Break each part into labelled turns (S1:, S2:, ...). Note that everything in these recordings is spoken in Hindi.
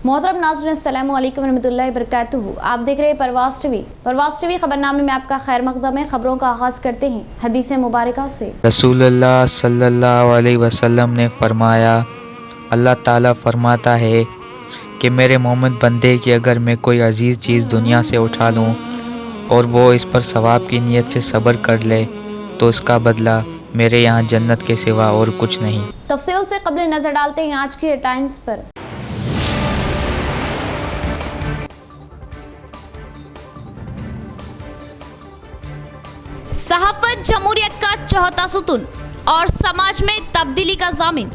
S1: मोहतरम नाज़रीन अस्सलामु अलैकुम रहमतुल्लाहि बरकातुहू। आप देख रहे हैं परवाज़ टीवी। परवाज़ टीवी खबरनामे में आपका खैर मक़दम है। खबरों का आगाज़ करते हैं हदीस मुबारका से।
S2: रसूलुल्लाह सल्लल्लाहु अलैहि वसल्लम ने फरमाया, अल्लाह ताला फरमाता है कि मेरे मोमिन बंदे की अगर मैं कोई अजीज़ चीज़ दुनिया से उठा लूँ और वो इस पर सवाब की नीयत से सब्र कर ले तो उसका बदला मेरे यहाँ जन्नत के सिवा और कुछ नहीं।
S1: तफसील से कबल नज़र डालते हैं आज की हेडलाइंस पर। सहाफ़त जमहूरियत का चौथा सुतून और समाज में तब्दीली का ज़ामिन।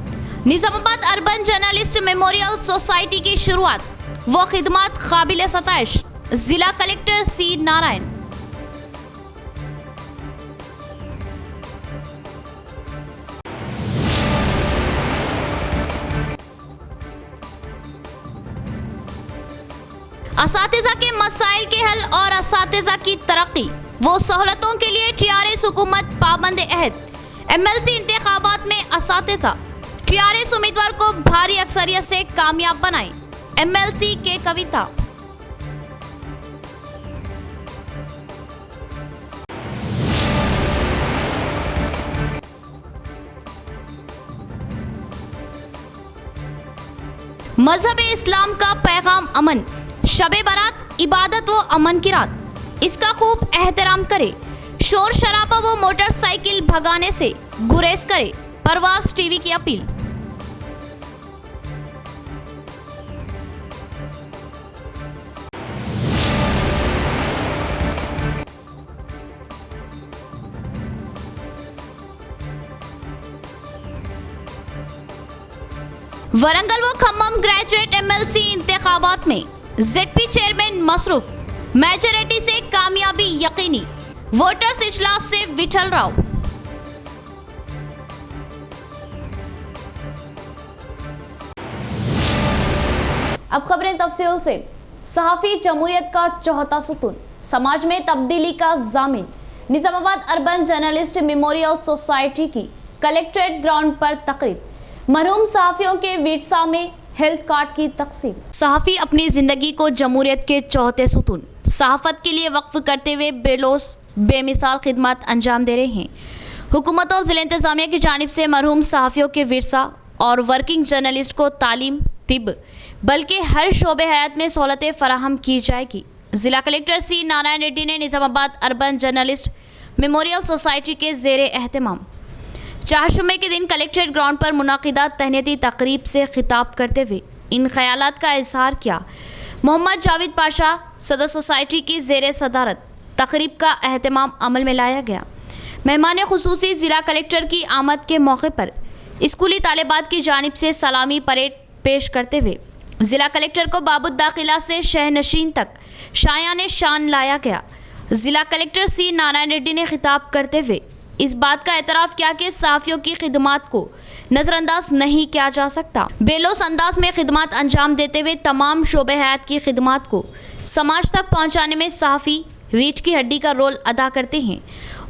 S1: Nizamabad urban journalist memorial society की शुरुआत व खिदमत काबिल सताइश। जिला कलेक्टर सी नारायण। असातिज़ा के मसाइल के हल और असातिज़ा की तरक्की वो सहूलतों के लिए टीआरएस हुकूमत पाबंद अहद। एमएलसी इंतखाबात में असातिज़ा टीआरएस उम्मीदवार को भारी अक्सरियत से कामयाब बनाए। एमएलसी के कविता। मजहब इस्लाम का पैगाम अमन। शबे बारात इबादत व अमन की रात, इसका खूब एहतराम करे। शोर शराबा व मोटरसाइकिल भगाने से गुरेज करे। परवाज़ टीवी की अपील। वरंगल व खम्मम ग्रेजुएट एमएलसी इंतखाबात में जेडपी चेयरमैन मसरूफ। मेजॉरिटी से कामयाबी यकीनी। वोटर्स इजलास से विठल राव। अब खबरें तफसील से। सहाफ़ी जमहूरियत का चौथा सुतून, समाज में तब्दीली का ज़ामिन। Nizamabad urban journalist memorial society की कलेक्ट्रेट ग्राउंड पर तकरीब। मरहूम सहाफ़ियों के विरसा में हेल्थ कार्ड की तकसीम। सहाफ़ी अपनी ज़िंदगी को जमहूरियत के चौथे सुतून सहाफ़त के लिए वक्फ करते हुए बेलोस बेमिसाल खिदमत अंजाम दे रहे हैं। हुकूमत और ज़िला इंतज़ामिया की जानिब से मरहूम सहाफ़ियों के विरसा और वर्किंग जर्नलिस्ट को तालीम, तिब बल्कि हर शोबे हयात में सहूलतें फराहम की जाएगी। ज़िला कलेक्टर सी नारायण रेड्डी ने Nizamabad urban journalist memorial society के ज़ेरे एहतमाम चारशुमे के दिन कलेक्ट्रेट ग्राउंड पर मुनाकिदा तहनीती तकरीब से खिताब करते हुए इन ख्यालात का इजहार किया। मोहम्मद जावेद पाशा सदर सोसाइटी की ज़ेरे सदारत तकरीब का एहतमाम अमल में लाया गया। मेहमान खुसूसी ज़िला कलेक्टर की आमद के मौके पर स्कूली तालिबात की जानिब से सलामी परेड पेश करते हुए ज़िला कलेक्टर को बाबुद दाखिला से शहनशीन तक शायान शान लाया गया। ज़िला कलेक्टर सी नारायण रेड्डी ने खिताब करते हुए इस बात का एतराफ़ किया कि सहाफ़ियों की खिदमात को नज़रअंदाज नहीं किया जा सकता। बेलोस अंदाज में खिदमात अंजाम देते हुए तमाम शोबे हयात की खिदमात को समाज तक पहुँचाने में सहाफ़ी रीढ़ की हड्डी का रोल अदा करते हैं।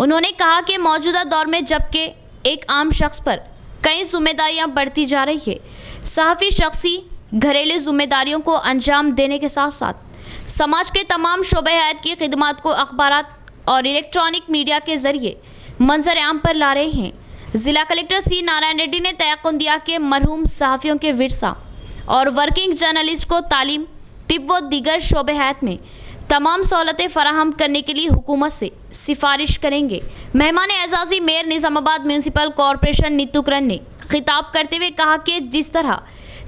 S1: उन्होंने कहा कि मौजूदा दौर में जबकि एक आम शख्स पर कई जिम्मेदारियाँ बढ़ती जा रही है, सहाफ़ी शख्सी घरेलू जिम्मेदारियों को अंजाम देने के साथ साथ समाज के तमाम शोबे हयात की खिदमात को अखबारात और इलेक्ट्रॉनिक मीडिया के ज़रिए मंजर आम पर ला रहे हैं। ज़िला कलेक्टर सी नारायण रेड्डी ने तयक़ुन दिया कि मरहूम सहाफ़ियों के विरसा और वर्किंग जर्नलिस्ट को तालीम, तिब व दीगर शोबे हयात में तमाम सहूलतें फराहम करने के लिए हुकूमत से सिफारिश करेंगे। मेहमान एजाज़ी mayor Nizamabad municipal corporation Neetu Karan ने खिताब करते हुए कहा कि जिस तरह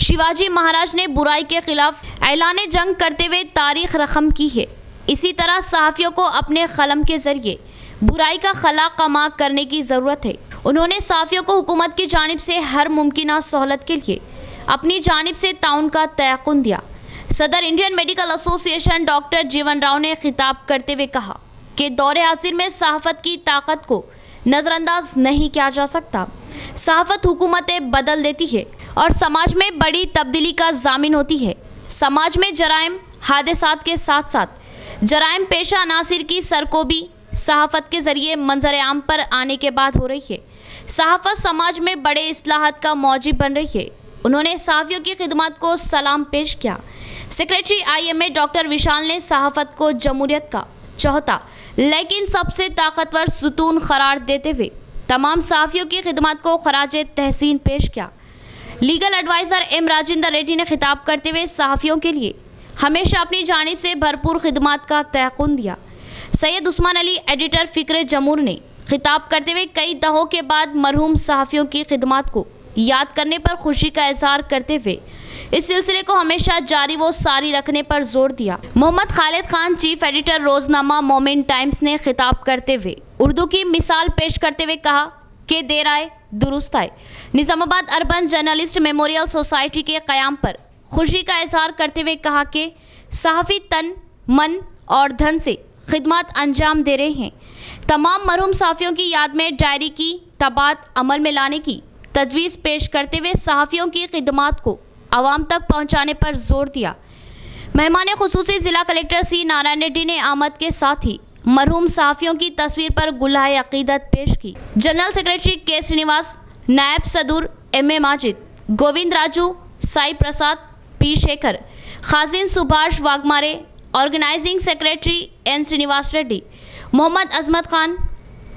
S1: शिवाजी महाराज ने बुराई के खिलाफ ऐलान जंग करते हुए तारीख रकम की है, इसी तरह सहाफ़ियों को अपने कलम के ज़रिए बुराई का खला कमा करने की ज़रूरत है। उन्होंने सहाफ़ियों को हुकूमत की जानिब से हर मुमकिन सहूलत के लिए अपनी जानिब से ताउन का तयक़ुन दिया। सदर इंडियन मेडिकल एसोसिएशन डॉक्टर जीवन राव ने खिताब करते हुए कहा कि दौर हाजिर में सहाफ़त की ताकत को नज़रअंदाज नहीं किया जा सकता। सहाफ़त हुकूमतें बदल देती है और समाज में बड़ी तब्दीली का ज़ामिन होती है। समाज में जराइम हादसात के साथ साथ जराइम पेशा अनासिर की सरकोबी सहाफ़त के ज़रिए मंजर आम पर आने के बाद हो रही है। सहाफ़त समाज में बड़े इस्लाहात का मौजिब बन रही है। उन्होंने सहाफ़ियों की खिदमत को सलाम पेश किया। सेक्रेटरी IMA डॉक्टर विशाल ने सहाफत को जमहूरियत का चौथा लेकिन सबसे ताकतवर सुतून करार देते हुए तमाम सहाफ़ियों की खिदमत को खराजे तहसीन पेश किया। Legal adviser M Rajendra Reddy ने खिताब करते हुए सहाफ़ियों के लिए हमेशा अपनी जानिब से भरपूर खिदमत का तयक़ुन दिया। सैयद उस्मान अली एडिटर फ़िक्र जमूर ने खिताब करते हुए कई दहों के बाद मरहूम सहाफ़ियों की खिदमत को याद करने पर खुशी का इजहार करते हुए इस सिलसिले को हमेशा जारी व सारी रखने पर जोर दिया। मोहम्मद खालिद खान चीफ एडिटर रोजनामा मोमेंट टाइम्स ने खिताब करते हुए उर्दू की मिसाल पेश करते हुए कहा कि देर आए दुरुस्त आए। Nizamabad urban journalist memorial society के क़याम पर खुशी का इजहार करते हुए कहा कि सहाफ़ी तन मन और धन से खिदमत अंजाम दे रहे हैं। तमाम मरहूम सहाफ़ियों की याद में डायरी की तबात अमल में लाने की तजवीज़ पेश करते हुए सहाफ़ियों की खिदमत को आवाम तक पहुँचाने पर जोर दिया। मेहमान खुसूसी ज़िला कलेक्टर C नारायण रेड्डी ने आमद के साथ ही मरहूम सहाफ़ियों की तस्वीर पर गुलाहे अक़ीदत पेश की। जनरल सेक्रेटरी K श्रीनिवास, नायब सदूर M.A. माजिद, गोविंद राजू, साई प्रसाद, P शेखर, खाजिन Subhash Waghmare, organising secretary N Srinivas Reddy, Mohammed Azmat Khan,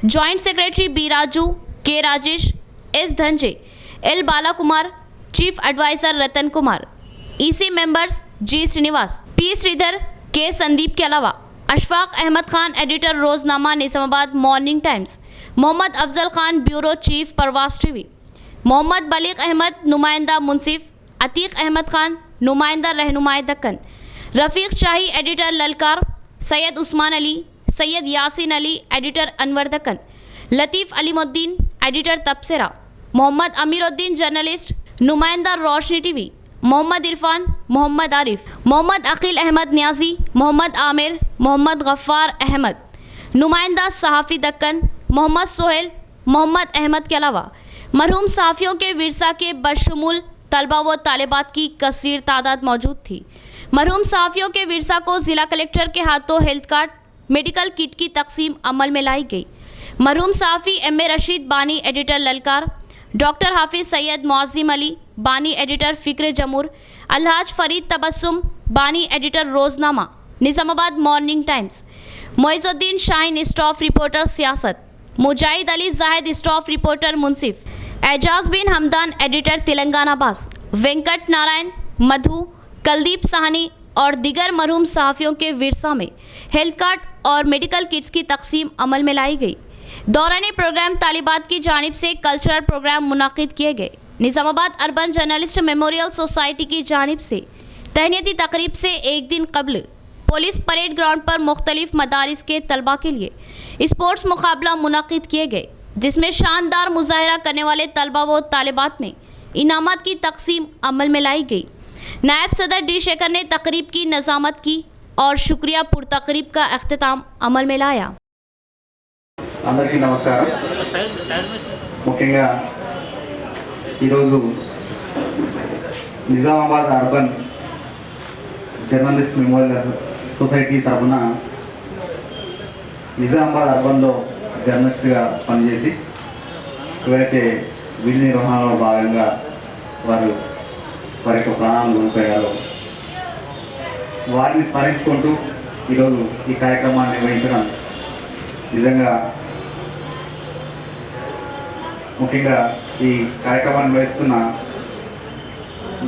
S1: joint secretary B Raju, K Rajesh, S Dhananjay, L Bala Kumar, chief adviser Ratan Kumar, EC members G Srinivas, P Sridhar, K Sandeep के अलावा अशफाक अहमद खान एडिटर रोजनामा Nizamabad Morning Times, Mohammed Afzal Khan bureau chief Parwaz TV, Mohammed Baleeg Ahmed नुमाइंदा मुंसिफ, अतीक अहमद खान नुमाइंदा रहनुमाए दक्कन, रफ़ीक शाही एडिटर ललकार, सैयद उस्मान अली, सैयद यासीन अली एडिटर अनवर दक्कन, लतीफ़ अलीमुद्दीन एडिटर तबसरा, मोहम्मद अमीरुद्दीन जर्नलिस्ट नुमाइंदा रोशनी टीवी, मोहम्मद इरफान, मोहम्मद आरिफ, मोहम्मद अकील अहमद न्याजी, मोहम्मद आमिर, मोहम्मद गफ़ार अहमद नुमाइंदा सहाफ़ी दक्कन, मोहम्मद सोहेल, मोहम्मद अहमद के अलावा मरहूम सहाफ़ियों के विरसा के बशमूल तलबा व तालिबात की कसीर तादाद मौजूद थी। मरहूम सहाफ़ियों के विरसा को ज़िला कलेक्टर के हाथों हेल्थ कार्ड, मेडिकल किट की तकसीम अमल में लाई गई। मरहूम सहाफ़ी M.A. रशीद बानी एडिटर ललकार, डॉक्टर हाफिज़ सैयद मुअज़्ज़िम अली बानी एडिटर फ़िक्र जमूर, अलहाज फ़रीद तबस्सुम बानी एडिटर रोज़नामा Nizamabad Morning Times, Moizuddin Shaheen staff reporter Siasat, Mujahid Ali Zahid staff reporter Munsif, Ejaz bin Hamdan editor Telangana बास, वेंकट नारायण, मधु, कुलदीप साहनी और दीगर मरहूम सहाफ़ियों के विरसा में हेल्थ कार्ड और मेडिकल किट्स की तकसीम अमल में लाई गई। दौरान प्रोग्राम तालिबात की जानिब से कल्चरल प्रोग्राम मुनाकिद किए गए। Nizamabad urban journalist memorial society की जानिब से तहनीती तकरीब से एक दिन कबल पुलिस परेड ग्राउंड पर मुख्तलिफ मदारिस के तलबा के लिए स्पोर्ट्स मुकाबला मुनाकिद किए गए, जिसमें शानदार मुजाहरा करने वाले तलबा व तालिबात में इनामात की तकसीम अमल में लाई गई। नायब सदर D शेखर ने तकरीब की नज़ामत की और शुक्रिया पुरतकरीब का अख्तिताम अमल में लाया।
S3: అందరికీ నమస్కారం। ముఖ్యంగా ఈరోజు Nizamabad urban journalist memorial society తరఫున నిజామాబాద్ అర్బన్లో జర్నలిస్ట్గా పనిచేసి ఎవరైతే విధి నిర్వహణలో భాగంగా వారి యొక్క ప్రాణాలను కోల్పోయారో వారిని స్మరించుకుంటూ ఈరోజు ఈ కార్యక్రమాన్ని నిర్వహించడం నిజంగా ముఖ్యంగా ఈ కార్యక్రమాన్ని నిర్వహిస్తున్న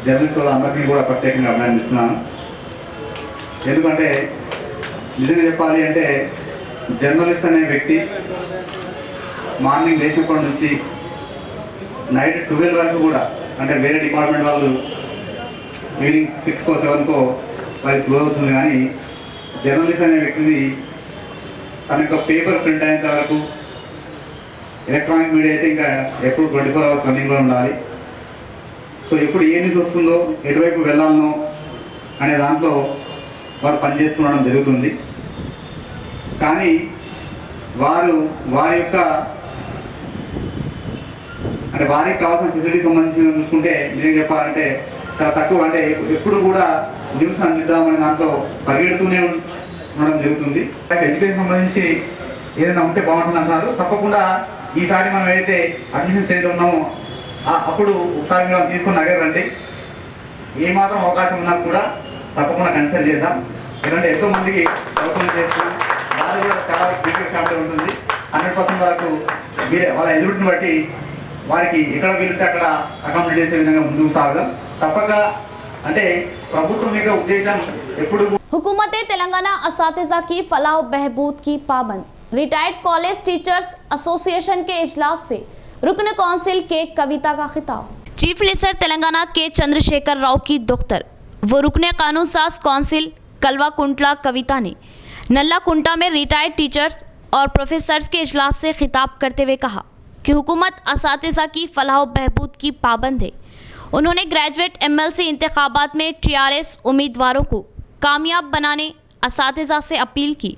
S3: జర్నలిస్టులు అందరినీ కూడా ప్రత్యేకంగా అభినందిస్తున్నాను. ఎందుకంటే నిజంగా చెప్పాలి అంటే జర్నలిస్ట్ అనే వ్యక్తి మార్నింగ్ లేచినప్పటి నుంచి నైట్ 12 వరకు కూడా, అంటే వేరే డిపార్ట్మెంట్ వాళ్ళు ఈవినింగ్ 6కో 7కో వారికి క్లోజ్ అవుతుంది, కానీ జర్నలిస్ట్ అనే వ్యక్తిది తన యొక్క పేపర్ ప్రింట్ అయ్యేంత వరకు, ఎలక్ట్రానిక్ మీడియా అయితే ఇంకా ఎప్పుడు 24 అవర్స్ రన్నింగ్లో ఉండాలి. సో ఎప్పుడు ఏ న్యూస్ వస్తుందో, ఎటువైపు వెళ్ళాలనో అనే దాంట్లో వారు పనిచేసుకోవడం జరుగుతుంది. కానీ వారి యొక్క అంటే వారికి కావాల్సిన ఫెసిలిటీ సంబంధించి చూసుకుంటే నిజంగా చెప్పాలంటే చాలా తక్కువ. అంటే ఎప్పుడు కూడా న్యూస్ అందిద్దామనే దాంట్లో పరిగెడుతూనే ఉండడం జరుగుతుంది. ఎడ్యుకేషన్ సంబంధించి ఏదైనా ఉంటే బాగుంటుంది అంటున్నారు. తప్పకుండా ఈసారి మనం ఏదైతే అడ్మిషన్ స్టేజ్లో ఉన్నామో అప్పుడు ఒకసారి మీరు తీసుకుని నగరండి. ఏమాత్రం అవకాశం ఉన్నా కూడా తప్పకుండా కన్సిడర్ చేద్దాం. ఎందుకంటే ఎంతో మందికి చదువుకుని చేస్తున్నాం, వారి కూడా చాలా బిగ్ ఫ్యామిలీ ఉంటుంది. 100% వరకు మీరే వాళ్ళ ఎలిజిబిలిటీని బట్టి వారికి ఎక్కడ వీలుంటే అక్కడ అకామిడేట్ చేసే విధంగా ముందుకు సాగదాం. తప్పక అంటే ప్రభుత్వం యొక్క ఉద్దేశం ఎప్పుడు
S1: हुकूमत तेलंगाना असातिज़ा की फलाह बहबूद की पाबंद। रिटायर्ड कॉलेज टीचर्स एसोसिएशन के इजलास से रुकन कौंसिल के कविता का खिताब। चीफ मिनिस्टर तेलंगाना के चंद्रशेखर राव की दफ्तर वो रुकने कानून साज कौंसिल कलवा कुंटला कविता ने नल्ला कुंटा में रिटायर्ड टीचर्स और प्रोफेसर्स के इजलास से खिताब करते हुए कहा कि हुकूमत असातिज़ा की फलाह बहबूद की पाबंद है। उन्होंने ग्रेजुएट एमएलसी इंतखाबात में टीआरएस उम्मीदवारों को कामयाब बनाने असातिज़ा से अपील की।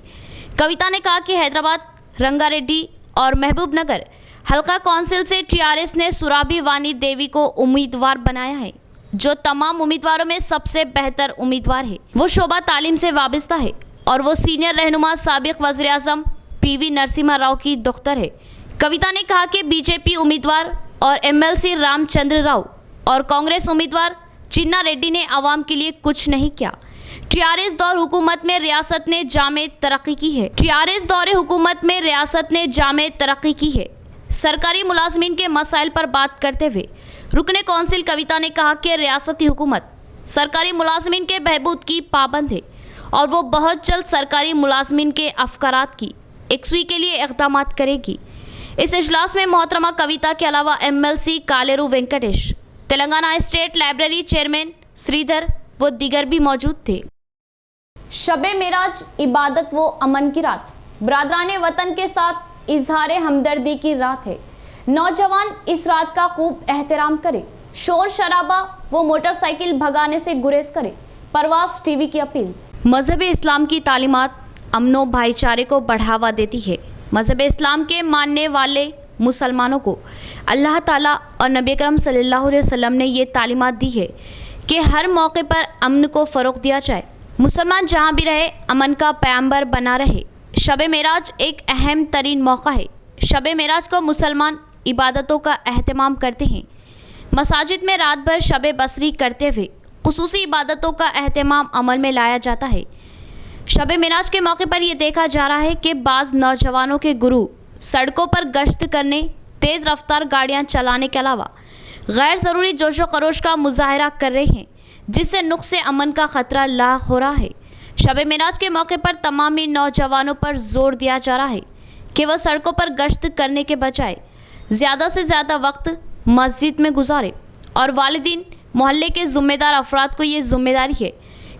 S1: कविता ने कहा कि हैदराबाद, रंगारेड्डी और महबूब नगर हल्का कौंसिल से टीआरएस ने सुराभी वानी देवी को उम्मीदवार बनाया है, जो तमाम उम्मीदवारों में सबसे बेहतर उम्मीदवार है। वो शोबा तालीम से वाबस्ता है और वो सीनियर रहनुमा साबिक वज़ीर आज़म पीवी नरसिम्हा राव की दफ्तर है। कविता ने कहा कि बीजेपी उम्मीदवार और एमएलसी रामचंद्र राव और कांग्रेस उम्मीदवार चिन्ना रेड्डी ने आवाम के लिए कुछ नहीं किया। टीआरएस दौर हुकूमत में रियासत ने जामे तरक्की की है। टीआरएस दौरे हुकूमत में रियासत ने जामे तरक्की की है। सरकारी मुलाजमीन के मसाइल पर बात करते हुए रुकने कौंसिल कविता ने कहा कि रियासती हुकूमत सरकारी मुलाजमीन के बहबूद की पाबंद है और वो बहुत जल्द सरकारी मुलाजमीन के अफकारात की एकसुई के लिए इक़दाम करेगी। इस इजलास में मोहतरमा कविता के अलावा MLC Kaleru Venkatesh, Telangana state library chairman Sridhar वो दीगर भी मौजूद थे। शबे मेराज इबादत वो अमन की रात, बरादराने वतन के साथ इजहार हमदर्दी की रात है। नौजवान इस रात का खूब एहतराम करे, शोर शराबा वो मोटरसाइकिल भगाने से गुरेज करे। परवास टीवी की अपील। मजहब इस्लाम की तालीमात अमनो भाईचारे को बढ़ावा देती है। मजहब इस्लाम के मानने वाले मुसलमानों को अल्लाह ताला और नबी अकरम सल्लल्लाहु अलैहि वसल्लम ने ये तालीमात दी है कि हर मौके पर अमन को फ़रोग़ दिया जाए, मुसलमान जहाँ भी रहे अमन का पैगंबर बना रहे। शब मेराज एक अहम तरीन मौका है। शब मेराज को मुसलमान इबादतों का अहतमाम करते हैं। मसाजिद में रात भर शब बसरी करते हुए खुसूसी इबादतों का अहतमाम अमल में लाया जाता है। शब मेराज के मौके पर यह देखा जा रहा है कि बाज़ नौजवानों के गुरु सड़कों पर गश्त करने, तेज़ रफ्तार गाड़ियाँ चलाने के अलावा गैर ज़रूरी जोशो खरोश का मुजाहरा कर रहे हैं, जिससे नुक्से अमन का ख़तरा लाख हो रहा है। शब मेराज के मौके पर तमामी नौजवानों पर जोर दिया जा रहा है कि वह सड़कों पर गश्त करने के बजाय ज़्यादा से ज़्यादा वक्त मस्जिद में गुजारे और वालिदीन मोहल्ले के ज़िम्मेदार अफराद को ये ज़िम्मेदारी है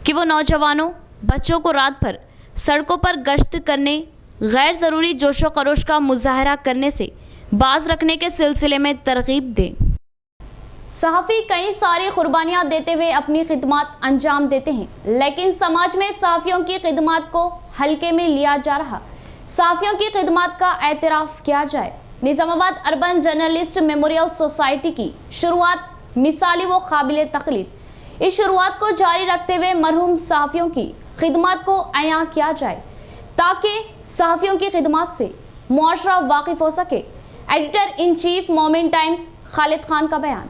S1: कि वो नौजवानों बच्चों को रात भर सड़कों पर गश्त करने, गैर ज़रूरी जोशो खरोश का मुजाहरा करने से बाज रखने के सिलसिले में तरगीब दें। सहाफ़ी कई सारी कुर्बानियाँ देते हुए अपनी खिदमत अंजाम देते हैं, लेकिन समाज में सहाफ़ियों की खिदमत को हल्के में लिया जा रहा। सहाफ़ियों की खिदमत का एतराफ़ किया जाए। Nizamabad urban journalist memorial society की शुरुआत मिसाली व काबिल तक़लीद। इस शुरुआत को जारी रखते हुए मरहूम सहाफ़ियों की खिदमत को अयां किया जाए ताकि सहाफ़ियों की खिदमत से मुआशरा वाकिफ़ हो सके। एडिटर इन चीफ मोमिन टाइम्स खालिद खान का बयान।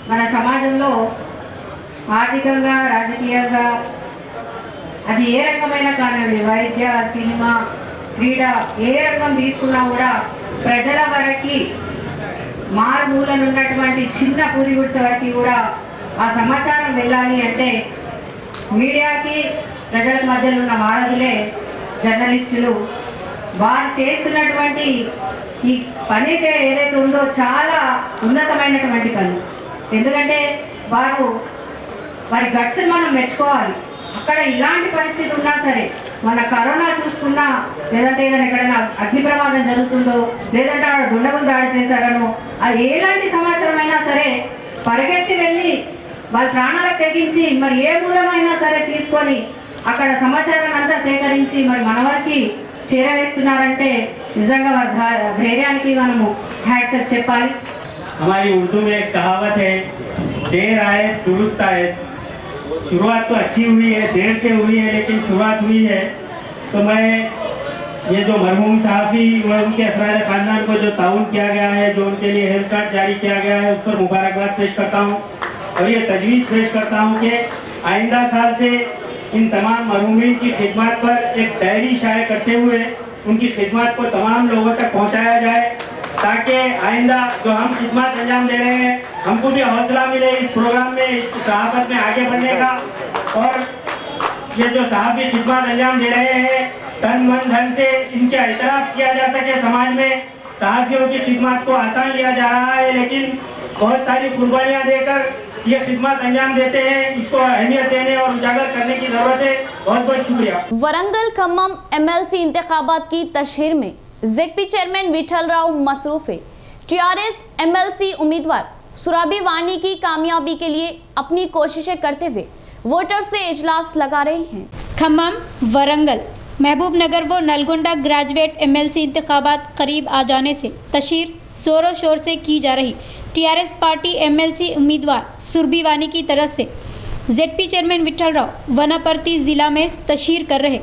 S4: మన సమాజంలో ఆర్థికంగా రాజకీయంగా అది ఏ రకమైన కానివ్వండి, వైద్య, సినిమా, క్రీడ, ఏ రంగం తీసుకున్నా కూడా ప్రజల వరకు మారుమూలను ఉన్నటువంటి చిన్న పూరి గుడిసె వరకు కూడా ఆ సమాచారం వెళ్ళాలి అంటే మీడియాకి ప్రజల మధ్యలో ఉన్న వారధులే జర్నలిస్టులు. వారు చేస్తున్నటువంటి ఈ పని ఏదైతే ఉందో చాలా ఉన్నతమైనటువంటి పని. ఎందుకంటే వారి గట్స్ని మనం మెచ్చుకోవాలి. అక్కడ ఇలాంటి పరిస్థితి ఉన్నా సరే మన కరోనా చూసుకున్నా లేదంటే ఏదైనా ఎక్కడైనా అగ్ని ప్రమాదం జరుగుతుందో లేదంటే ఆడ దుండగులు దాడి చేశారనో అది ఎలాంటి సమాచారం అయినా సరే పరిగెత్తి వెళ్ళి వాళ్ళ ప్రాణాలకు తెగించి మరి ఏ మూలమైనా సరే తీసుకొని అక్కడ సమాచారం అంతా సేకరించి మరి మన వరకు చేరవేస్తున్నారంటే నిజంగా వారి ధైర్యానికి మనము హ్యాట్సప్ చెప్పాలి.
S5: हमारी उर्दू में एक कहावत है, देर आए दुरुस्त आए। शुरुआत तो अच्छी हुई है, देर से हुई है लेकिन शुरुआत हुई है। तो मैं ये जो मरहूम सहाफ़ी और उनके अफराद ख़ानदान को जो ताउन किया गया है, जो उनके लिए हेल्थ कार्ड जारी किया गया है, उस पर मुबारकबाद पेश करता हूँ और ये तजवीज़ पेश करता हूँ कि आइंदा साल से इन तमाम मरहूमीन की खिदमत पर एक डायरी शाये करते हुए उनकी खिदमत को तमाम लोगों तक पहुँचाया जाए, ताकि आइंदा जो हम खिदमत अंजाम दे रहे हैं हमको भी हौसला मिले इस प्रोग्राम में, इस सहाफ़त में आगे बढ़ने का। और ये जो सहाफ़ी खिदमत अंजाम दे रहे हैं तन मन धन से इनका इतराफ़ किया जा सके समाज में। सहाफ़ियों की खिदमत को आसान लिया जा रहा है लेकिन बहुत सारी कुर्बानियाँ देकर ये खिदमत अंजाम देते हैं, इसको अहमियत देने और उजागर करने की ज़रूरत है। बहुत बहुत शुक्रिया।
S1: वरंगल खम्मम MLC इंतखाबात की तशहीर में ZP चेयरमैन विठलराव मसरूफे TRS MLC उम्मीदवार सुराबी वानी की कामयाबी के लिए अपनी कोशिशें करते हुए वोटर से इजलास लगा रहे हैं।
S6: खम्मम, वरंगल, महबूब नगर व नलगोंडा ग्रेजुएट MLC इंतखाबात करीब आ जाने से तशहीर जोरों शोर से की जा रही TRS पार्टी MLC उम्मीदवार सुरभि वानी की तरफ से ZP चेयरमैन विठलराव वनापर्ती ज़िला में तशहीर कर रहे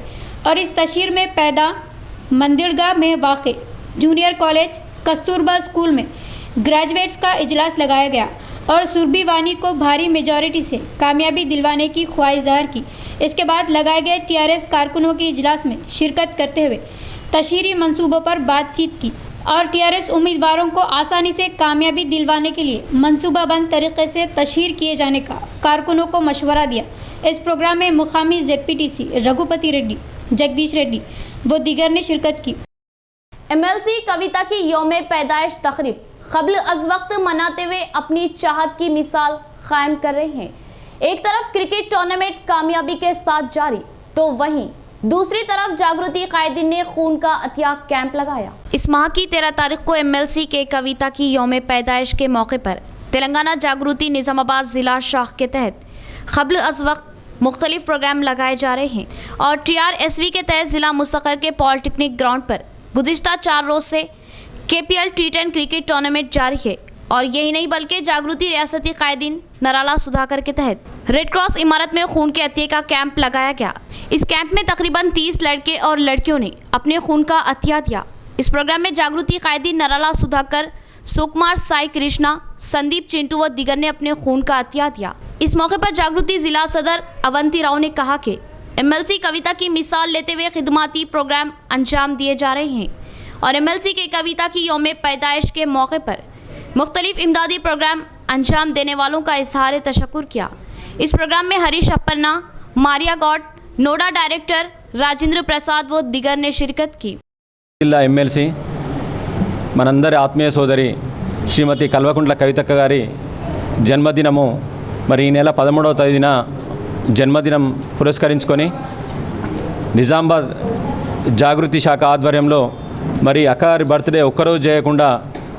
S6: और इस तशहीर में पैदा मंदिरगाह में वाक़ जूनियर कॉलेज कस्तूरबा स्कूल में ग्रेजुएट्स का इजलास लगाया गया और सुरभि वानी को भारी मेजॉरिटी से कामयाबी दिलवाने की ख्वाहिश ज़ाहिर की। इसके बाद लगाए गए TRS कारकुनों के इजलास में शिरकत करते हुए तशहीरी मंसूबों पर बातचीत की और TRS उम्मीदवारों को आसानी से कामयाबी दिलवाने के लिए मंसूबाबंद तरीके से तशहीर किए जाने का कारकुनों को मशवरा दिया। इस प्रोग्राम में मुकामी ZPTC रघुपति रेड्डी, जगदीश रेड्डी वो दीगर ने शिरकत की।
S1: MLC कविता की यौम पैदाइश तकरीब क़ब्ल अज़ वक्त मनाते हुए अपनी चाहत की मिसाल कायम कर रहे हैं। एक तरफ क्रिकेट टूर्नामेंट कामयाबी के साथ जारी तो वहीं दूसरी तरफ जागृति कायदीन ने खून का अतिया कैंप लगाया। इस माह की 13 तारीख को MLC के कविता की यौम पैदाइश के मौके पर तेलंगाना जागृति निज़ामाबाद ज़िला शाख के तहत क़ब्ल अज़ वक्त मुख्तलिफ प्रोग्राम लगाए जा रहे हैं और TRSV के तहत ज़िला मुस्तक़र के पॉलिटेक्निक ग्राउंड पर गुज़िश्ता 4 रोज़ से KPL T10 क्रिकेट टूर्नामेंट जारी है। और यही नहीं बल्कि जागृति रियासती कायदीन नराला सुधाकर के तहत रेड क्रॉस इमारत में खून के अतिये का कैंप लगाया गया। इस कैंप में तकरीबन 30 लड़के और लड़कियों ने अपने खून का अतिया दिया। इस प्रोग्राम में जागृति कायदीन नराला सुधाकर, सुकुमार, साई कृष्णा, संदीप, चिंटू व दीगर ने अपने खून का अतिया दिया। इस मौके पर जागृति जिला सदर अवंती राव ने कहा कि MLC कविता की मिसाल लेते हुए खिदमती प्रोग्राम अंजाम दिए जा रहे हैं और MLC के कविता की यौम पैदाइश के मौके पर मुख्तलिफ इमदादी प्रोग्राम अंजाम देने वालों का इजहार तशक्कुर किया। इस प्रोग्राम में हरीश अप्पन्ना, मारिया गौड, नोडा डायरेक्टर राजेंद्र प्रसाद व दीगर ने शिरकत की।
S7: జిల్లా ఎమ్మెల్సీ మనందరి ఆత్మీయ సోదరి శ్రీమతి కల్వకుంట్ల కవితక్క గారి జన్మదినము మరి ఈ నెల 13వ తేదీన జన్మదినం పురస్కరించుకొని నిజామాబాద్ జాగృతి శాఖ ఆధ్వర్యంలో మరి అక్కగారి బర్త్డే ఒక్కరోజు చేయకుండా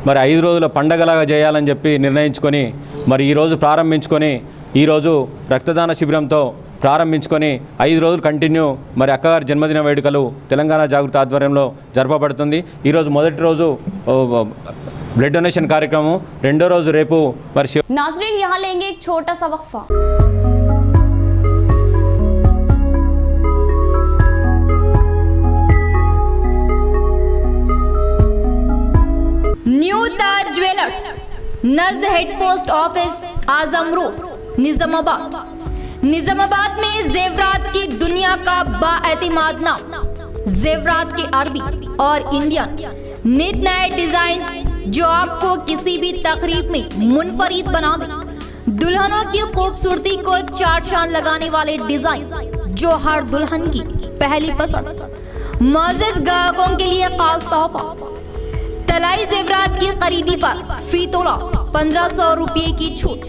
S7: మరి 5 రోజుల పండగలాగా చేయాలని చెప్పి నిర్ణయించుకొని మరి ఈరోజు ప్రారంభించుకొని ఈరోజు రక్తదాన శిబిరంతో ప్రారంభించుకొని 5 రోజులు కంటిన్యూ మరి అక్కగారి జన్మదిన వేడుకలు తెలంగాణ జాగృతి ఆధ్వర్యంలో జరపబడుతుంది। ఈరోజు మొదటి రోజు బ్లడ్ డొనేషన్ కార్యక్రమం, రెండో రోజు రేపు మరి
S1: नाज़रीन यहाँ लेंगे एक छोटा सा वक्फा।
S6: न्यू ताज ज्वेलर्स, नज़द हेड पोस्ट ऑफिस, आजम रोड, निजामाबाद। निजामाबाद में जेवरात की दुनिया का बाएतिमाद नाम, जेवरात के अरबी और इंडियन नित नए डिजाइन जो आपको किसी भी तकरीब में मुनफरिद बना दे। दुल्हनों की खूबसूरती को चार चांद लगाने वाले डिजाइन जो हर दुल्हन की पहली पसंद। मुअज़्ज़िज़ ग्राहकों के लिए खास तोहफा, तलाई जेवरात की खरीदी पर फी तोला 1500 रुपये की छूट,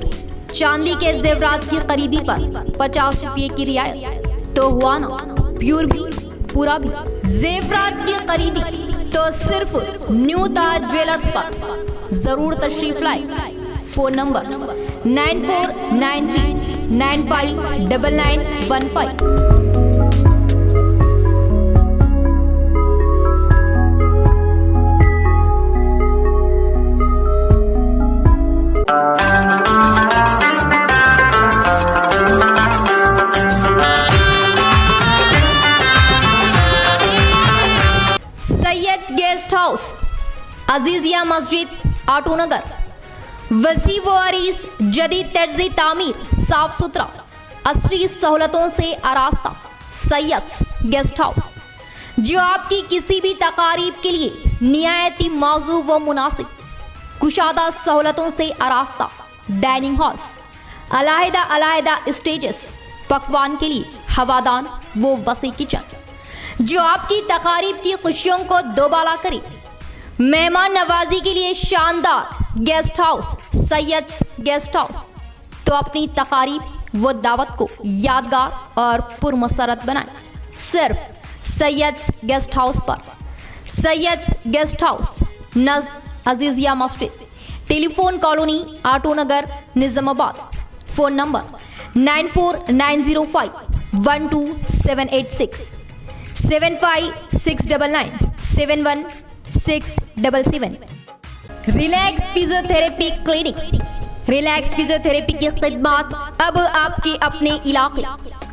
S6: चांदी के जेवरात की खरीदी पर 50 रुपये की रियायत। तो हुआ ना प्योर पूरा भी। जेवरात की खरीदी तो सिर्फ न्यू ताज ज्वेलर्स पर जरूर तशरीफ लाए। Phone number 9493959915। Syed guest house, Azizia मस्जिद, आटो नगर। वसी व अरीस, जदीद तर्ज़ तामीर, साफ सुथरा, असरी सहूलतों से आरास्ता सैयद गेस्ट हाउस, जो आपकी किसी भी तकारीब के लिए निहायती मौजू व मुनासिब, कुशादा सहूलतों से आरास्ता डाइनिंग हॉल्स, अलहदा स्टेजेस, पकवान के लिए हवादान वो वसी किचन, जो आपकी तकारीब की खुशियों को दोबाला करे। मेहमान नवाजी के लिए शानदार guest house Syed guest house. तो अपनी तकारीब व दावत को यादगार और पुरमसरत बनाएं सिर्फ सैयद गेस्ट हाउस पर। सैयद गेस्ट हाउस नज़द अजीजिया मस्जिद, telephone colony, Auto Nagar, Nizamabad. Phone number 9490512786 7569971677। Relax physiotherapy clinic, relax physiotherapy की खिदमत अब आपके अपने इलाके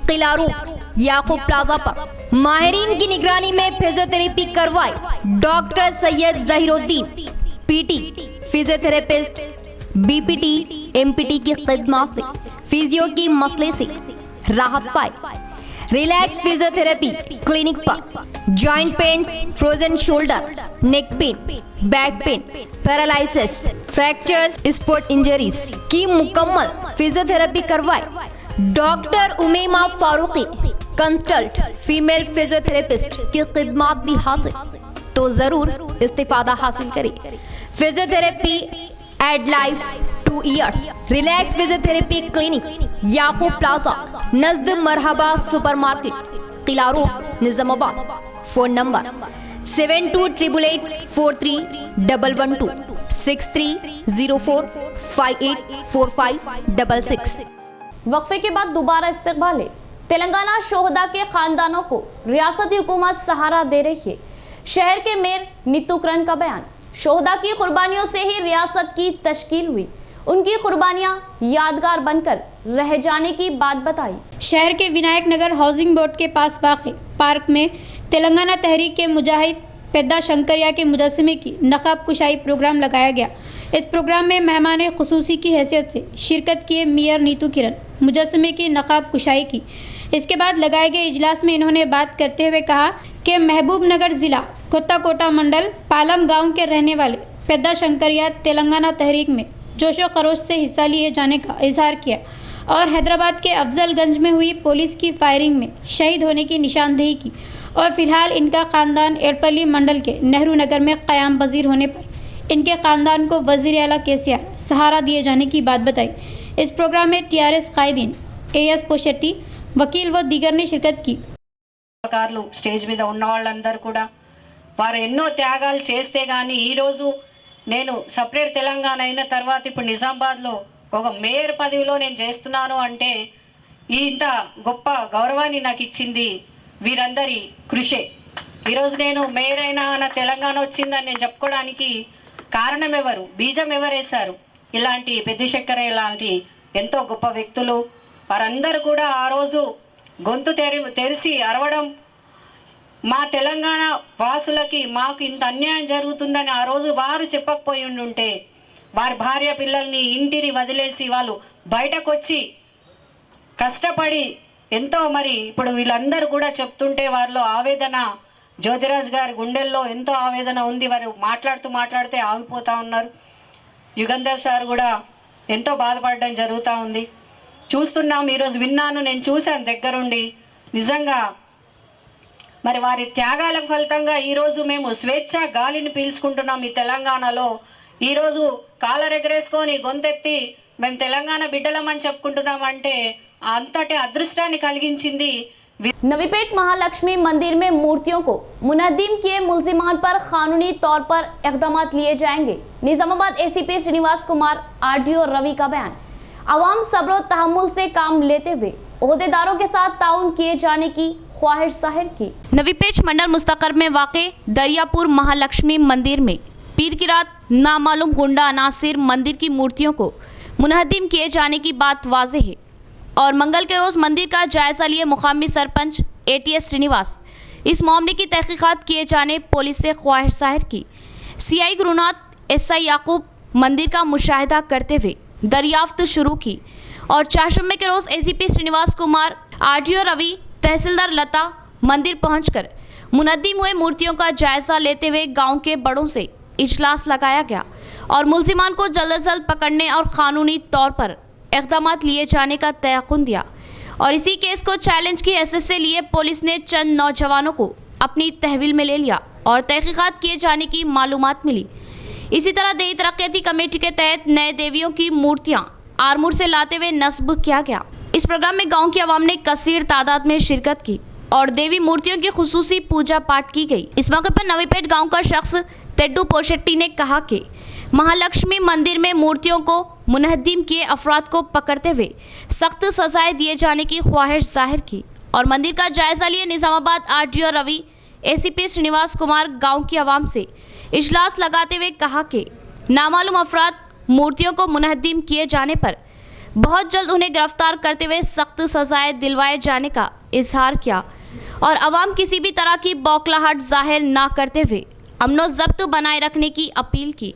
S6: किला रोड याकूब प्लाजा पर माहिरीन की निगरानी में फिजियोथेरेपी करवाए। Doctor Syed Zaheeruddin PT physiotherapist, BPT MPT की खिदमत से फिजियो की मसले से राहत पाए। रिलैक्स फिजियोथेरेपी क्लिनिक पर joint pains, frozen shoulder, neck pain, back pain, paralysis, fractures, sports injuries की मुकम्मल फिजियोथेरेपी करवाए। Doctor Umema Farooqui consult female physiotherapist की खिदमत भी हासिल, तो जरूर इस्तिफादा हासिल करें। Physiotherapy add life 2 years. Relax physiotherapy clinic Yakub plaza नज़द Marhaba supermarket, Qila road, Nizamabad. Phone number 7288431112 6304584566।
S1: वक्फे के बाद दोबारा इस्तकबाल है। तेलंगाना शोहदा के खानदानों को रियासती हुकूमत सहारा दे रही है। शहर के मेयर नीतूकरण का बयान। शोहदा की कुर्बानियों से ही रियासत की तश्कील हुई, उनकी कुर्बानियां यादगार बनकर रह जाने की बात बताई।
S6: शहर के विनायक नगर हाउसिंग बोर्ड के पास वाक़ पार्क में तेलंगाना तहरीक के मुजाहिद पेद्दा शंकरिया के मुजस्समे की नकाब कुशाई प्रोग्राम लगाया गया। इस प्रोग्राम में मेहमान खुसूसी की हैसियत से शिरकत किए मेयर नीतू किरण मुजस्समे की नकाब कुशाई की। इसके बाद लगाए गए इजलास में इन्होंने बात करते हुए कहा कि महबूब नगर ज़िला कोत्ताकोटा मंडल पालम गांव के रहने वाले पेद्दा शंकरिया तेलंगाना तहरीक में जोशो खरोश से हिस्सा लिए जाने का इजहार किया और हैदराबाद के अफजलगंज में हुई पुलिस की फायरिंग में शहीद होने की निशानदेही की और फिलहाल इनका ख़ानदान एड़पल्ली मंडल के नेहरू नगर में क़याम पज़ीर होने पर इनके ख़ानदान को वज़ीर आला केसीआर सहारा दिए जाने की बात बताई। इस प्रोग्राम में टीआरएस कायदीन एएस पोशेट्टी, वकील व दीगर ने शिरकत की।
S4: స్టేజ్ మీద ఉన్న వాళ్ళందరూ కూడా వారు ఎన్నో త్యాగాలు చేస్తే కానీ ఈరోజు నేను సపరేట్ తెలంగాణ అయిన తర్వాత ఇప్పుడు నిజామాబాద్లో ఒక మేయర్ పదవిలో నేను చేస్తున్నాను అంటే ఇంత గొప్ప గౌరవాన్ని నాకు ఇచ్చింది వీరందరి కృషే. ఈరోజు నేను మేయర్ అయినా నా తెలంగాణ వచ్చిందని నేను చెప్పుకోవడానికి కారణం ఎవరు, బీజం ఎవరేశారు? ఇలాంటి పెద్ద చక్కెర ఇలాంటి ఎంతో గొప్ప వ్యక్తులు వారందరూ కూడా ఆ రోజు గొంతు తెరిచి అరవడం, మా తెలంగాణ వాసులకి మాకు ఇంత అన్యాయం జరుగుతుందని ఆ రోజు వారు చెప్పకపోయి ఉంటే వారి భార్య పిల్లల్ని ఇంటిని వదిలేసి వాళ్ళు బయటకు వచ్చి కష్టపడి ఎంతో మరి ఇప్పుడు వీళ్ళందరూ కూడా చెప్తుంటే వారిలో ఆవేదన, జ్యోతిరాజ్ గారి గుండెల్లో ఎంతో ఆవేదన ఉంది. వారు మాట్లాడితే ఆగిపోతూ ఉన్నారు. యుగంధర్ సార్ కూడా ఎంతో బాధపడడం జరుగుతూ ఉంది. చూస్తున్నాం, ఈరోజు విన్నాను, నేను చూశాను దగ్గరుండి. నిజంగా మరి వారి త్యాగాలకు ఫలితంగా ఈరోజు మేము స్వేచ్ఛ గాలిని పీల్చుకుంటున్నాం ఈ తెలంగాణలో. ఈరోజు కాలర్ ఎగరేసుకొని గొంతెత్తి మేము తెలంగాణ బిడ్డలమని చెప్పుకుంటున్నామంటే అంతటి అదృష్టాన్ని కలిగించింది
S1: नवीपेट महालक्ष्मी मंदिर में मूर्तियों को मुनहदिम किए मुलजिमान पर कानूनी तौर पर इक़दाम लिए जाएंगे। निजामाबाद एसीपी श्रीनिवास कुमार आरडीओ रवि का बयान। अवाम सब्र तहम्मुल से काम लेते हुए ओहदेदारों के साथ ताउन किए जाने की ख्वाहिश जाहिर की। नवीपेट मंडल मुस्तकर में वाक़े दरियापुर महालक्ष्मी मंदिर में पीर की रात नामालूम गुंडा अनासिर मंदिर की मूर्तियों को मुनहदिम किए जाने की बात वाज़ेह है और मंगल के रोज़ मंदिर का जायज़ा लिए मुकामी सरपंच एटीएस श्रीनिवास इस मामले की तहकीकात किए जाने पुलिस से ख्वाहिश जाहिर की। सीआई गुरुनाथ एसआई याकूब मंदिर का मुशाहिदा करते हुए दरियाफ्त शुरू की और चारशंबे के रोज़ एसीपी श्रीनिवास कुमार आरडीओ रवि तहसीलदार लता मंदिर पहुंचकर मुनहदिम हुए मूर्तियों का जायज़ा लेते हुए गाँव के बड़ों से इजलास लगाया गया और मुलजिमान को जल्द से जल्द पकड़ने और कानूनी तौर पर इक़दाम लिए जाने का तयक़ुन दिया और इसी केस को चैलेंज की हैसियत से लिए पुलिस ने चंद नौजवानों को अपनी तहवील में ले लिया और तहकीकात किए जाने की मालूमात मिली। इसी तरह देही तरक्याती कमेटी के तहत नए देवियों की मूर्तियां आरमूर से लाते हुए नस्ब किया गया। इस प्रोग्राम में गाँव की आवाम ने कसीर तादाद में शिरकत की और देवी मूर्तियों की खुसूसी पूजा पाठ की गई। इस मौके पर नवीपेट गाँव का शख्स तेड्डू पोशेट्टी ने कहा कि महालक्ष्मी मंदिर में मूर्तियों को मुनहदिम किए अफराद को पकड़ते हुए सख्त सजाएं दिए जाने की ख्वाहिश जाहिर की और मंदिर का जायज़ा लिए निजामाबाद आरडीओ रवि एसीपी श्रीनिवास कुमार गांव की आवाम से इजलास लगाते हुए कहा कि नामालूम अफराद मूर्तियों को मुनहदिम किए जाने पर बहुत जल्द उन्हें गिरफ्तार करते हुए सख्त सजाएं दिलवाए जाने का इजहार किया और आवाम किसी भी तरह की बौखलाहट जाहिर ना करते हुए अमनो ज़ब्त बनाए रखने की अपील की।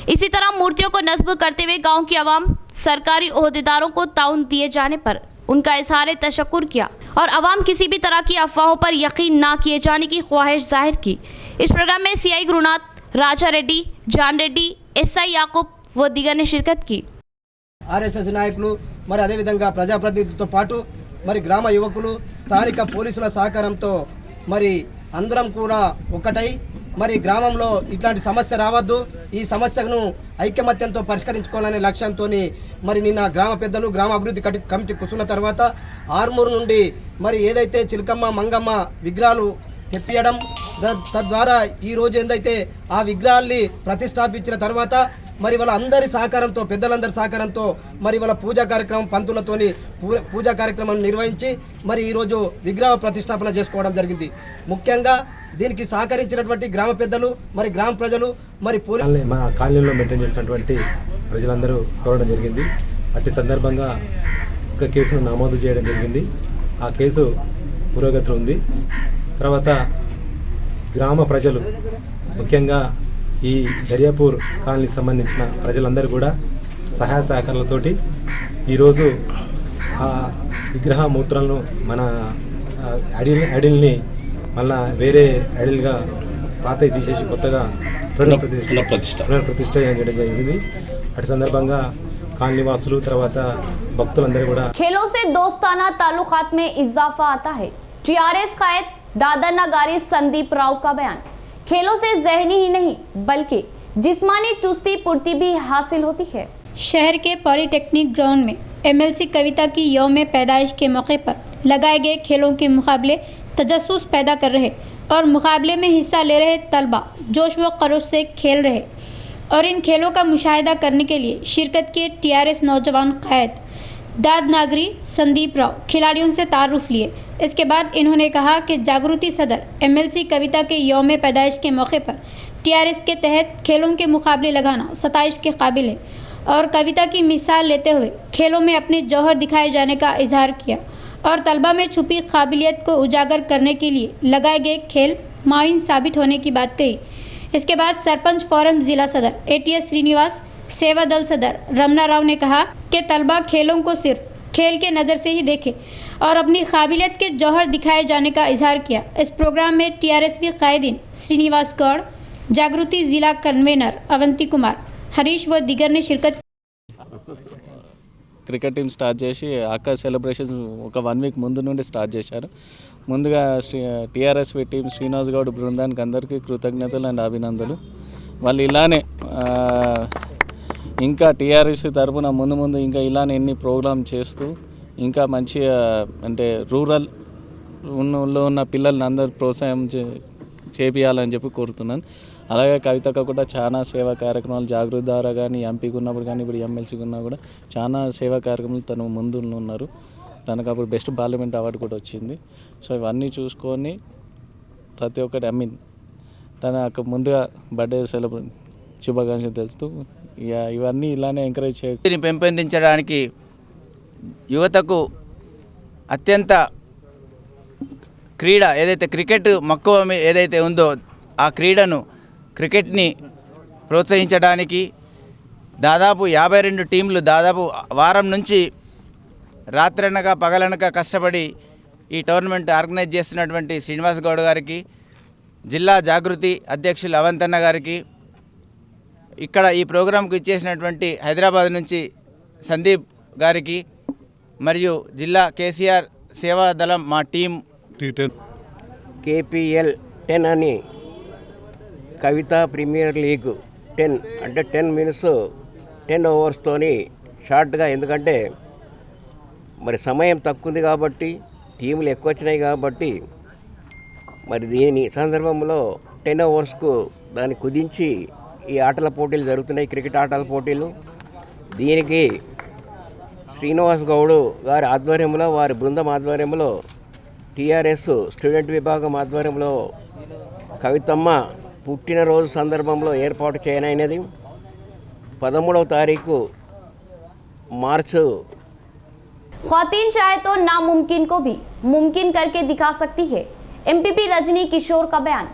S1: इसी तरह मूर्तियों को नस्ब करते हुए गांव की आवाम सरकारी ओहदेदारों को ताउन दिए जाने पर उनका इजहार तशक्कुर किया और आवाम किसी भी तरह की अफवाहों पर यकीन ना किए जाने की ख्वाहिश जाहिर की। इस प्रोग्राम में सीआई गुरुनाथ, राजा रेड्डी, जान रेड्डी, एसआई याकूब व दीगर ने शिरकत की।
S8: ఆర్ఎస్ఎస్ నాయకులు మరి అదేవిధంగా ప్రజాప్రతినిధులతో పాటు మరి గ్రామ యువకులు స్థానిక పోలీసుల సహకారంతో మరి అందరం కూడా ఒకటై మరి గ్రామంలో ఇట్లాంటి సమస్య రావద్దు, ఈ సమస్యను ఐకమత్యంతో పరిష్కరించుకోవాలనే లక్ష్యంతో మరి నిన్న గ్రామ పెద్దలు గ్రామ అభివృద్ధి కమిటీ కూర్చున్న తర్వాత ఆర్మూరు నుండి మరి ఏదైతే చిలకమ్మ మంగమ్మ విగ్రహాలు తెప్పియడం తద్వారా ఈరోజు ఏదైతే ఆ విగ్రహాల్ని ప్రతిష్టాపించిన తర్వాత మరి వాళ్ళ అందరి సహకారంతో పెద్దలందరి సహకారంతో మరి వాళ్ళ పూజా కార్యక్రమం పంతులతోని పూజా కార్యక్రమం నిర్వహించి మరి ఈరోజు విగ్రహ ప్రతిష్టాపన చేసుకోవడం జరిగింది। ముఖ్యంగా దీనికి సహకరించినటువంటి గ్రామ పెద్దలు మరి గ్రామ ప్రజలు మరి
S9: మా కాలనీలో మెయింటైన్ చేసినటువంటి ప్రజలందరూ కోరడం జరిగింది। అట్టి సందర్భంగా ఒక కేసును నమోదు చేయడం జరిగింది। ఆ కేసు పురోగతిలో ఉంది। తర్వాత గ్రామ ప్రజలు ముఖ్యంగా ఈ దర్యాపూర్ కాలనీకి సంబంధించిన ప్రజలందరూ కూడా సహాయ సహకారాలతోటి ఈరోజు ఆ విగ్రహ మూర్తులను మన ఐడిల్ని మళ్ళా వేరే ఐడిల్గా పాతవి తీసేసి కొత్తగా పునఃప్రతిష్ఠ చేయడం జరిగింది। అటు సందర్భంగా కాలనీ వాసులు తర్వాత భక్తులందరూ కూడా
S1: खेलों से दोस्ताना ताल्लुकात में इजाफा आता है। टीआरएस कायद दादा नगारी संदीप राव का बयान। खेलों से जहनी ही नहीं बल्कि जिस्मानी चुस्ती पुर्ती भी हासिल होती है।
S6: शहर के पॉलिटेक्निक ग्राउंड में एमएलसी कविता की यौम पैदाइश के मौके पर लगाए गए खेलों के मुकाबले तजस्सुस पैदा कर रहे और मुकाबले में हिस्सा ले रहे तलबा जोश व खरोश से खेल रहे और इन खेलों का मुशाहिदा करने के लिए शिरकत के टीआरएस नौजवान कायद दाद नागरी संदीप राव खिलाड़ियों से तारुफ लिए। इसके बाद इन्होंने कहा कि जागृति सदर एमएलसी कविता के यौम पैदाइश के मौके पर टीआरएस के तहत खेलों के मुकाबले लगाना सताइश के काबिल है और कविता की मिसाल लेते हुए खेलों में अपने जौहर दिखाए जाने का इजहार किया और तलबा में छुपी काबिलियत को उजागर करने के लिए लगाए गए खेल माइन साबित होने की बात कही। इसके बाद सरपंच फोरम जिला सदर एटीएस श्रीनिवास, सेवा दल सदर रमना राव ने कहा कि तलबा खेलों को सिर्फ खेल के नज़र से ही देखे और अपनी काबिलियत के जौहर दिखाए जाने का इजहार किया। इस प्रोग्राम में टीआरएसवी कायदीन श्रीनिवास गौड़, जागृति जिला कन्वेनर अवंती कुमार, हरीश व दीगर ने शिरकत।
S10: క్రికెట్ టీం స్టార్ట్ చేసి ఆకా సెలబ్రేషన్స్ ఒక 1 వీక్ ముందు నుండి స్టార్ట్ చేశారు। ముందుగా టీఆర్ఎస్వి టీం శ్రీనివాస్ గౌడ్ బృందానికి అందరికీ కృతజ్ఞతలు అండ్ అభినందనలు। వాళ్ళు ఇలానే ఇంకా టీఆర్ఎస్ తరపున ముందు ఇంకా ఇలానే ఎన్ని ప్రోగ్రామ్ చేస్తూ ఇంకా మంచిగా అంటే ఉన్న పిల్లల్ని అందరూ ప్రోత్సాహం చేపియాలని చెప్పి కోరుతున్నాను. అలాగే కవితక్క కూడా చాలా సేవా కార్యక్రమాలు జాగృతి ద్వారా కానీ ఎంపీకి ఉన్నప్పుడు కానీ ఇప్పుడు ఎమ్మెల్సీకి ఉన్నా కూడా చాలా సేవా కార్యక్రమాలు తను ముందు ఉన్నారు. తనకు అప్పుడు బెస్ట్ పార్లమెంట్ అవార్డు కూడా వచ్చింది. సో ఇవన్నీ చూసుకొని ప్రతి ఒక్కటి తన ముందుగా బర్త్డే సెలబ్రేట్ శుభాకాంక్షలు తెలుస్తూ ఇవన్నీ ఇలానే ఎంకరేజ్ చేయాలి.
S11: పెంపొందించడానికి యువతకు అత్యంత క్రీడ ఏదైతే క్రికెట్ మక్కువ ఏదైతే ఉందో ఆ క్రికెట్ని ప్రోత్సహించడానికి దాదాపు 52 టీంలు దాదాపు వారం నుంచి రాత్రనక పగలనక కష్టపడి ఈ టోర్నమెంట్ ఆర్గనైజ్ చేస్తున్నటువంటి శ్రీనివాస్ గౌడ్ గారికి, జిల్లా జాగృతి అధ్యక్షులు అవంతన్న గారికి, ఇక్కడ ఈ ప్రోగ్రాంకు ఇచ్చేసినటువంటి హైదరాబాద్ నుంచి సందీప్ గారికి మరియు జిల్లా కేసీఆర్ సేవా దళం మా టీం
S12: KPL 10 అని కవిత ప్రీమియర్ లీగ్ 10 అంటే 10 మినిట్స్ 10 ఓవర్స్తోని షార్ట్గా, ఎందుకంటే మరి సమయం తక్కువ ఉంది కాబట్టి టీములు ఎక్కువ వచ్చినాయి కాబట్టి మరి దీని సందర్భంలో 10 ఓవర్స్కు దాన్ని కుదించి ఈ ఆటల పోటీలు జరుగుతున్నాయి, క్రికెట్ ఆటల పోటీలు. దీనికి శ్రీనివాస్ గౌడ్ గారి ఆధ్వర్యంలో, వారి బృందం ఆధ్వర్యంలో, టీఆర్ఎస్ స్టూడెంట్ విభాగం ఆధ్వర్యంలో కవితమ్మ పుట్టినరోజు సందర్భంలో ఏర్పాటు చేయనైనది. 13వ తారీఖు మార్చి.
S1: ख्वातीन चाहे तो नामुमकिन को भी मुमकिन करके दिखा सकती है, एमपीपी रजनी किशोर का बयान।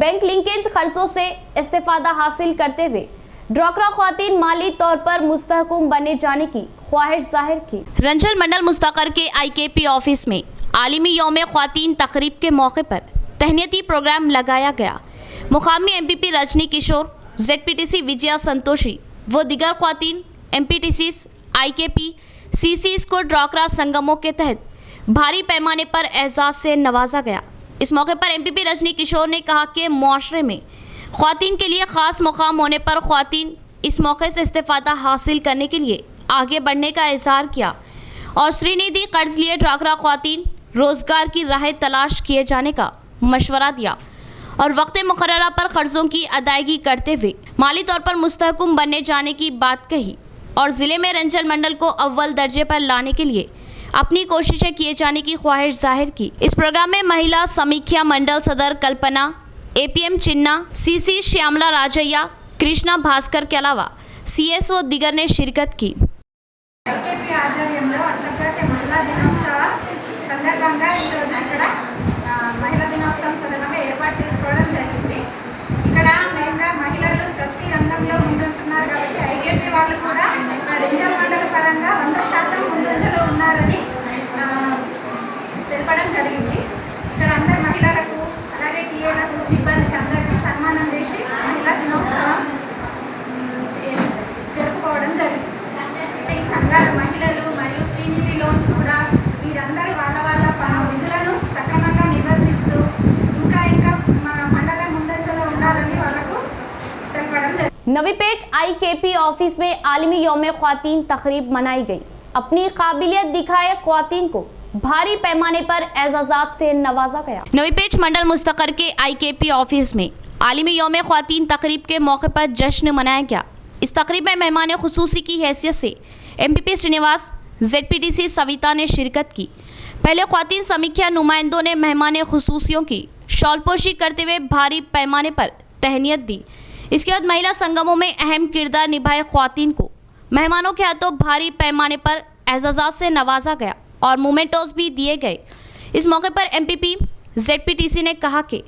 S1: बैंक लिंकेज खर्चों से इस्तेफादा हासिल करते हुए ड्वाक्रा ख्वातीन माली तौर पर मुस्तहकम बने जाने की ख्वाहिश जाहिर की। रंजल मंडल मुस्तकर के आईकेपी ऑफिस में आलिमी यौम ख्वातीन तकरीब के मौके पर तहनीती प्रोग्राम लगाया गया। मुकामी एमपीपी रजनी किशोर, जेडपीटीसी विजया संतोषी व दिगर ख्वातीन एमपीटीसीज, आईकेपी, सीसीज को ड्वाक्रा संगमों के तहत भारी पैमाने पर एजाज से नवाजा गया। इस मौके पर एमपीपी रजनी किशोर ने कहा कि मुआशरे में ख्वातीन के लिए ख़ास मुकाम होने पर ख्वातीन इस मौके से इस्तेफादा हासिल करने के लिए आगे बढ़ने का इजहार किया और श्रीनिधि कर्ज लिए ड्वाक्रा ख्वातीन रोज़गार की राहें तलाश किए जाने का मशवरा दिया और वक्त मुकर्ररा पर कर्ज़ों की अदायगी करते हुए माली तौर पर मुस्तहकम बनने जाने की बात कही और ज़िले में रंजल मंडल को अव्वल दर्जे पर लाने के लिए अपनी कोशिशें किए जाने की ख्वाहिश जाहिर की। इस प्रोग्राम में महिला समीक्षा मंडल सदर कल्पना, एपीएम चिन्ना, सीसी श्यामला राजैया, कृष्णा भास्कर के अलावा सीएस व दिगर ने शिरकत की।
S4: ఐకేపీ ఆధ్వర్యంలో అంతర్జాతీయ మహిళా దినోత్సవం సందర్భంగా ఈరోజు ఇక్కడ మహిళా దినోత్సవం సందర్భంగా ఏర్పాటు చేసుకోవడం జరిగింది. ఇక్కడ మెయిన్గా మహిళలు ప్రతి రంగంలో ముందుంటున్నారు కాబట్టి ఐకేపీ వాళ్ళు కూడా రెంజల్ మండల పరంగా 100% ముందంజలో ఉన్నారని తెలపడం జరిగింది. ఇక్కడ అందరు మహిళలకు అలాగే టీఏలకు సిబ్బందికి అందరికీ సన్మానం చేసి మహిళా దినోత్సవం జరుపుకోవడం జరిగింది. ఈ సంఘాల మహిళలు మరియు శ్రీనిధి లోన్స్ కూడా వీరందరూ వాళ్ళ విధులను సక్రమంగా నిర్వర్తిస్తూ ఇంకా మన మండలం ముందంజలో ఉండాలని వాళ్ళకు తెలపడం జరిగింది.
S1: नवीपेट आईकेपी ऑफिस में आलमी यौम ख्वातीन तकरीब मनाई गई। अपनी काबिलियत दिखाए ख्वातीन को भारी पैमाने पर एजाजात से नवाजा गया। नवीपेट मंडल मुस्तकर के आईकेपी ऑफिस में आलमी यौम ख्वातीन तकरीब के मौके पर जश्न मनाया गया। इस तकरीब में मेहमान खुसूसी की हैसियत से एमपीपी श्रीनिवास, जेडपीटीसी सविता ने शिरकत की। पहले ख्वातीन समीक्षा नुमाइंदों ने मेहमान खुसूसियों की शॉलपोशी करते हुए भारी पैमाने पर तहनीत दी। इसके बाद महिला संगमों में अहम किरदार निभाए ख्वातीन को मेहमानों के हाथों भारी पैमाने पर एजाज़ात से नवाजा गया और मोमेंटोस भी दिए गए। इस मौके पर एमपीपी जेडपीटीसी ने कहा कि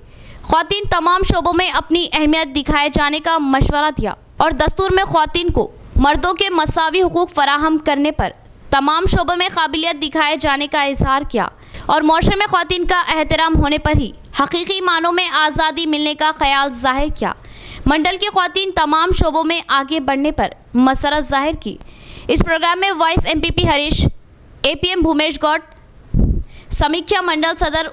S1: ख्वातीन तमाम शोबों में अपनी अहमियत दिखाए जाने का मशवरा दिया और दस्तूर में ख्वातीन को मर्दों के मसावी हुकूक फराहम करने पर तमाम शोबों में काबिलियत दिखाए जाने का इजहार किया और माशरे में ख्वातीन का एहतराम होने पर ही हकीकी मानों में आज़ादी मिलने का ख्याल जाहिर किया। मंडल की ख्वातीन तमाम शोबों में आगे बढ़ने पर मसरत जाहिर की। इस प्रोग्राम में vice MPP Harish, APM Bhumesh Goud, समीक्षा मंडल सदर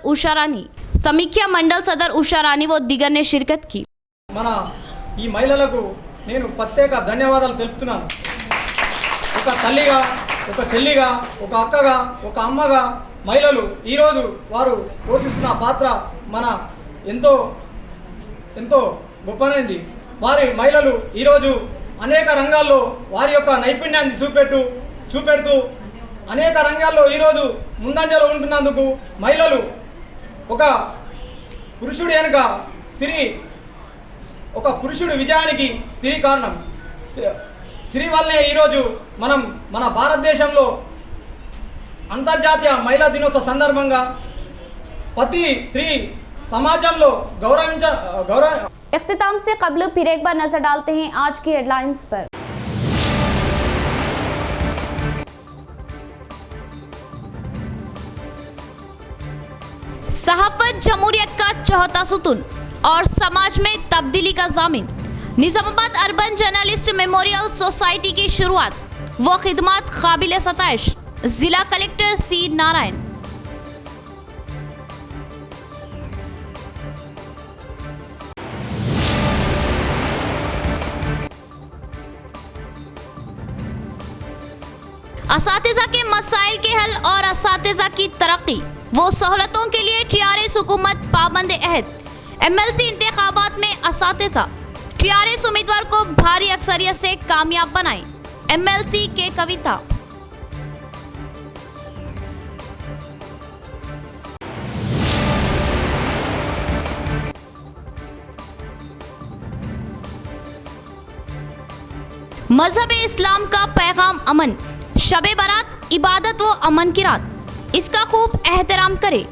S1: उषा रानी व दिगर ने शिरकत की।
S13: మన ఈ మహిళలకు నేను ప్రత్యేక ధన్యవాదాలు తెలుపుతున్నాను. ఒక తల్లిగా,
S8: ఒక చెల్లిగా, ఒక అక్కగా, ఒక అమ్మగా మహిళలు ఈరోజు వారు పోషిస్తున్న పాత్ర మన ఎంతో ఎంతో గొప్పనైంది. వారి మహిళలు ఈరోజు అనేక రంగాల్లో వారి యొక్క నైపుణ్యాన్ని చూపెడుతూ అనేక రంగాల్లో ఈరోజు ముందంజలో ఉంటున్నందుకు మహిళలు ఒక పురుషుడి వెనుక ఒక పురుషుడి విజయానికి స్త్రీ కారణం. స్త్రీ వల్లనే ఈరోజు మనం మన భారతదేశంలో అంతర్జాతీయ మహిళా దినోత్సవ సందర్భంగా ప్రతి స్త్రీ समाजంలో गौरव।
S1: इख्तिताम से कबल फिर एक बार नजर डालते हैं आज की हेडलाइंस पर। सहाफत जमहूरियत का चौथा सुतून और समाज में तब्दीली का जामिन। Nizamabad urban journalist memorial society की शुरुआत व खिदमत काबिल सताइश। जिला कलेक्टर सी नारायण। असातिज़ा के मसाइल के हल और असातिज़ा की तरक्की वो सहूलतों के लिए टीआरएस हुकूमत पाबंद अहद। एमएलसी इंतखाबात में असातिज़ा टीआरएस उम्मीदवार को भारी अक्सरियत से कामयाब बनाए। एमएलसी के कविता। मजहब इस्लाम का पैगाम अमन। शबे बारात इबादत व अमन की रात, इसका खूब एहतराम करे।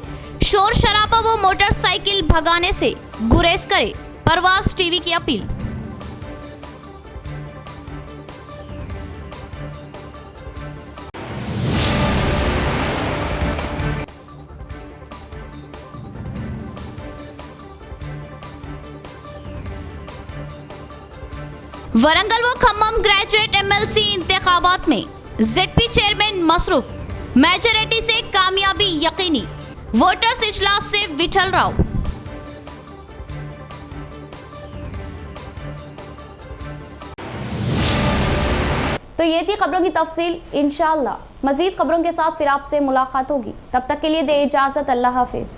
S1: शोर शराबा व मोटरसाइकिल भगाने से गुरेज करे। परवाज टीवी की अपील। वरंगल व खम्मम ग्रेजुएट एमएलसी इंतखाबात में जेडपी चेयरमैन मसरूफ। मेजॉरिटी से कामयाबी यकीनी। वोटर्स इजलास से विठल राव। तो ये थी खबरों की तफसील। इंशाअल्लाह मजीद खबरों के साथ फिर आपसे मुलाकात होगी। तब तक के लिए दे इजाजत। अल्लाह हाफिज।